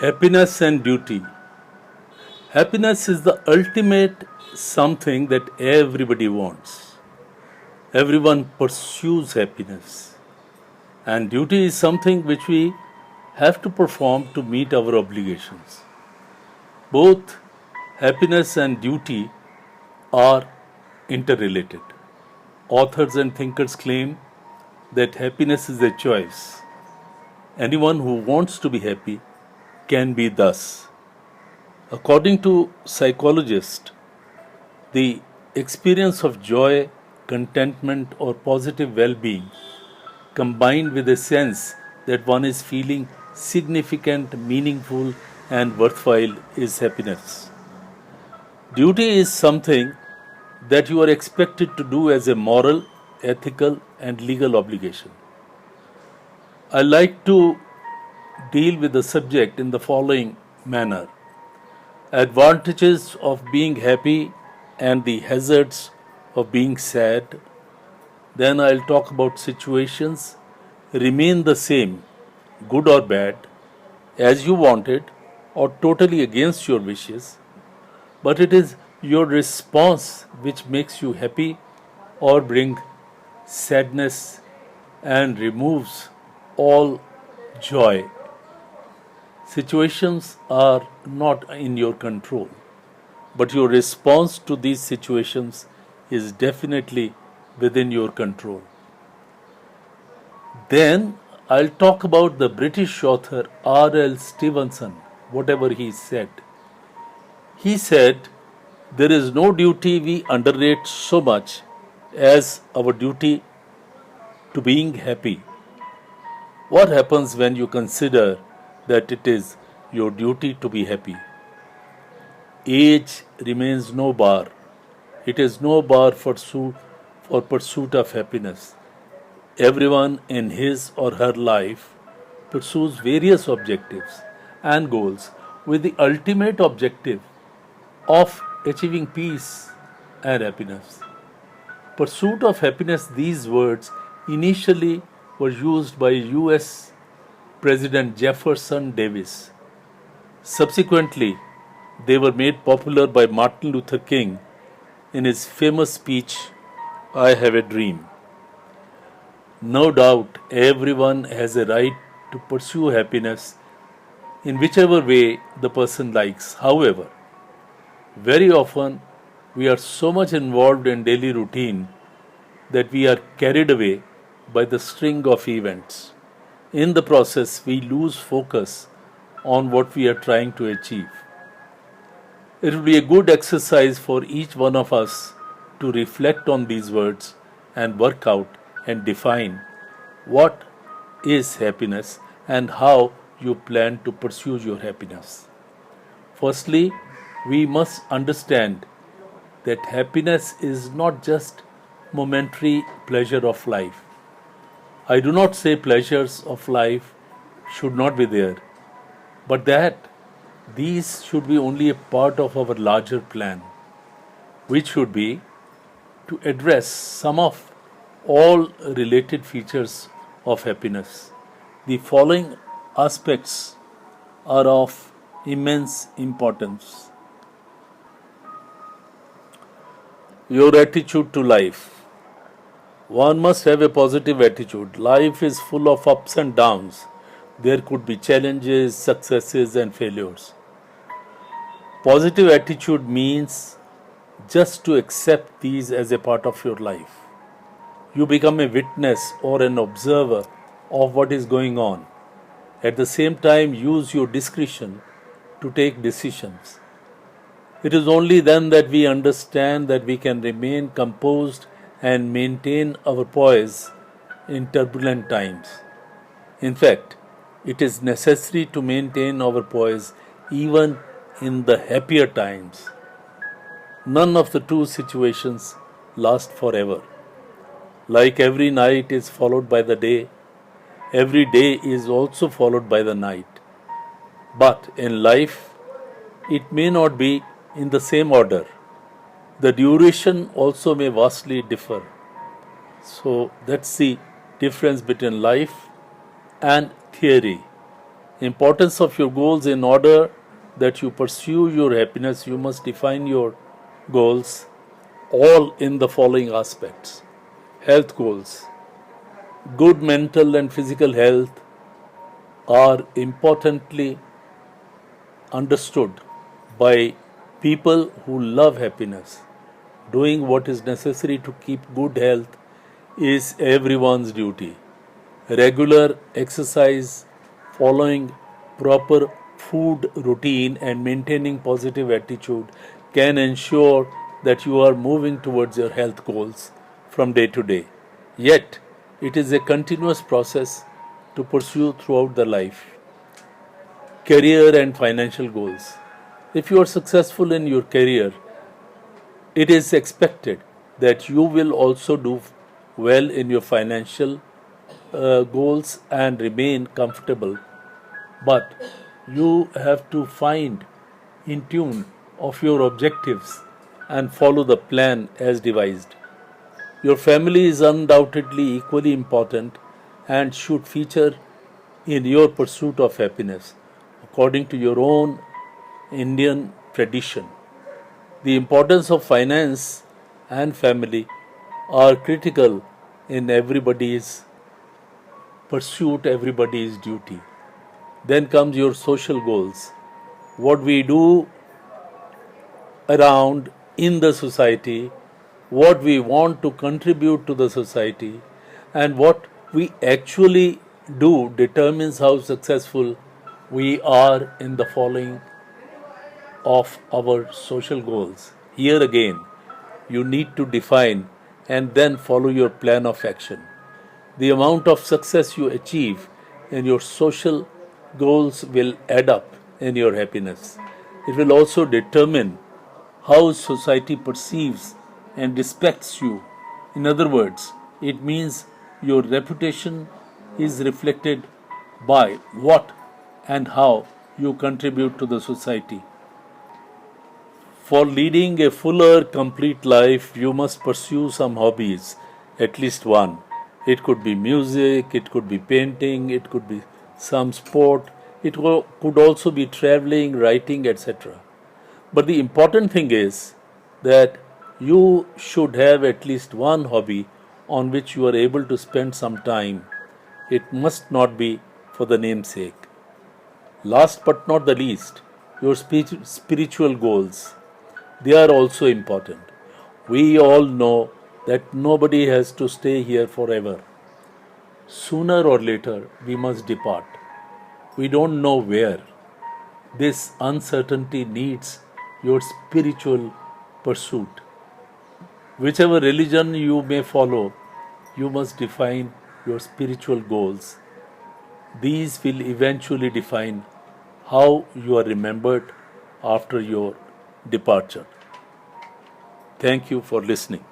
Happiness and duty. Happiness is the ultimate something that everybody wants. Everyone pursues happiness. And duty is something which we have to perform to meet our obligations. Both happiness and duty are interrelated. Authors and thinkers claim that happiness is a choice. Anyone who wants to be happy can be thus. According to psychologists, the experience of joy, contentment, or positive well being combined with a sense that one is feeling significant, meaningful, and worthwhile is happiness. Duty is something that you are expected to do as a moral, ethical, and legal obligation. I like to deal with the subject in the following manner: advantages of being happy and the hazards of being sad. Then I'll talk about situations remain the same, good or bad, as you wanted, or totally against your wishes, but it is your response which makes you happy or bring sadness and removes all joy. Situations are not in your control, but your response to these situations is definitely within your control. Then I'll talk about the British author R.L. Stevenson, whatever he said. He said, there is no duty we underrate so much as our duty to being happy. What happens when you consider that it is your duty to be happy? Age remains no bar. It is no bar for pursuit of happiness. Everyone in his or her life pursues various objectives and goals with the ultimate objective of achieving peace and happiness. Pursuit of happiness, these words initially were used by US President Jefferson Davis. Subsequently, they were made popular by Martin Luther King in his famous speech, I Have a Dream. No doubt, everyone has a right to pursue happiness in whichever way the person likes. However, very often we are so much involved in daily routine that we are carried away by the string of events. In the process, we lose focus on what we are trying to achieve. It will be a good exercise for each one of us to reflect on these words and work out and define what is happiness and how you plan to pursue your happiness. Firstly, we must understand that happiness is not just momentary pleasure of life. I do not say pleasures of life should not be there, but that these should be only a part of our larger plan, which should be to address some of all related features of happiness. The following aspects are of immense importance. Your attitude to life. One must have a positive attitude. Life is full of ups and downs. There could be challenges, successes, and failures. Positive attitude means just to accept these as a part of your life. You become a witness or an observer of what is going on. At the same time, use your discretion to take decisions. It is only then that we understand that we can remain composed and maintain our poise in turbulent times. In fact, it is necessary to maintain our poise even in the happier times. None of the two situations last forever. Like every night is followed by the day, every day is also followed by the night. But in life, it may not be in the same order. The duration also may vastly differ. So that's the difference between life and theory. Importance of your goals. In order that you pursue your happiness, you must define your goals all in the following aspects. Health goals. Good mental and physical health are importantly understood by people who love happiness. Doing what is necessary to keep good health is everyone's duty. Regular exercise, following proper food routine, and maintaining positive attitude can ensure that you are moving towards your health goals from day to day. Yet, it is a continuous process to pursue throughout the life. Career and financial goals. If you are successful in your career, it is expected that you will also do well in your financial goals and remain comfortable. But you have to find in tune of your objectives and follow the plan as devised. Your family is undoubtedly equally important and should feature in your pursuit of happiness according to your own Indian tradition. The importance of finance and family are critical in everybody's pursuit, everybody's duty. Then comes your social goals. What we do around in the society, what we want to contribute to the society, and what we actually do determines how successful we are in the following of our social goals. Here again, you need to define and then follow your plan of action. The amount of success you achieve in your social goals will add up in your happiness. It will also determine how society perceives and respects you. In other words, it means your reputation is reflected by what and how you contribute to the society. For leading a fuller, complete life, you must pursue some hobbies, at least one. It could be music, it could be painting, it could be some sport, could also be traveling, writing, etc. But the important thing is that you should have at least one hobby on which you are able to spend some time. It must not be for the namesake. Last but not the least, your spiritual goals. They are also important. We all know that nobody has to stay here forever. Sooner or later, we must depart. We don't know where. This uncertainty needs your spiritual pursuit. Whichever religion you may follow, you must define your spiritual goals. These will eventually define how you are remembered after your departure. Thank you for listening.